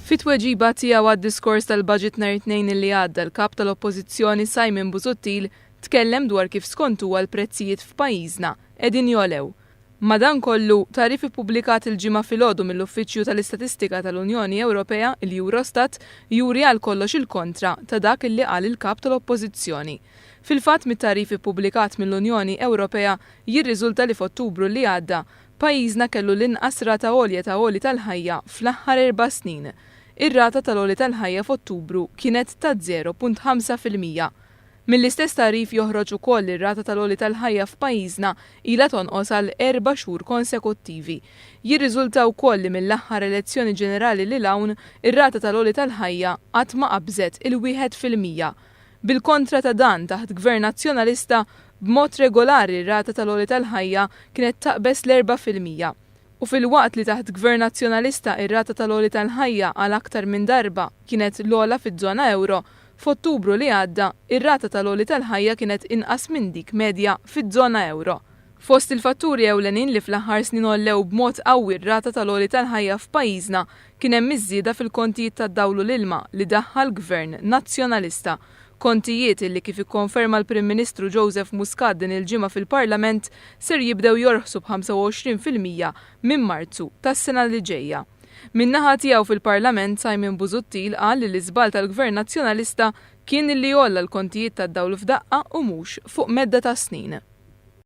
Fit-tweġiba tiegħu għad-diskors tal-Baġit nhar it-Tnejn li għadda, l-kap tal-Oppożizzjoni Simon Busuttil tkellem dwar kif skont huwa l-prezzijiet f'pajjiżna qegħdin jolew. Madankollu, tarif ippubblikat il-ġimgħa filgħodu mill-Ufficcju tal-Istatistika tal-Unjoni Ewropea, il-Eurostat, juri għal kollox il-kontra ta' dak li qal il-kap tal-Oppożizzjoni. Fil-fatt mit-tarif ippubblikat mill-Unjoni Ewropea jirriżulta li f'Ottubru li għadda pajjiżna kellu l-inqas rata għolja ta' għoli tal-ħajja fl-aħħar 4 snin. Ir-rata tal-għoli tal-ħajja f'Ottubru kienet ta' 0.5%. Mill-istess tarif joħroġ ukoll ir-rata tal-għoli tal-ħajja f'pajjiżna ilha tonqos għal 4 xhur konsekuttivi. Jirriżulta wkoll li mill-aħħar elezzjoni ġenerali li hawn ir-rata tal-għoli tal-ħajja qatt ma qabżet il-1%. Bil-kontra ta' dan taħt gvern nazzjonalista b'mod regolari r-rata tal-għoli tal-ħajja kienet taqbes l-4%. U fil-waqt li taħt gvern nazzjonalista ir-rata tal-għoli tal-ħajja għal aktar minn darba kienet l-ogħla fiz-żona euro, f'Ottubru li għadda ir-rata tal-għoli tal-ħajja kienet inqas minn dik medja fiż-żona euro. Fost il-fatturi ewlenin li fl-aħħar snin ollew b'mod qawwi r-rata tal-għoli tal-ħajja f'pajjiżna kien hemm iż-żieda fil-kontijiet tad-dawlu l-ilma li daħħal gvern nazzjonalista. Kontijiet li kif ikkonferma l-Prim Ministru Joseph Muscat din il-ġimgħa fil-Parlament ser jibdew jorħsu b'25% minn Marzu tas-sena li ġejja. Min-naħa tiegħu fil-Parlament Simon Busuttil qal li l-iżbal tal-Gvern Nazzjonalista kien li jolla l-kontijiet tad-dawl f'daqqa u mhux fuq medda ta' snin.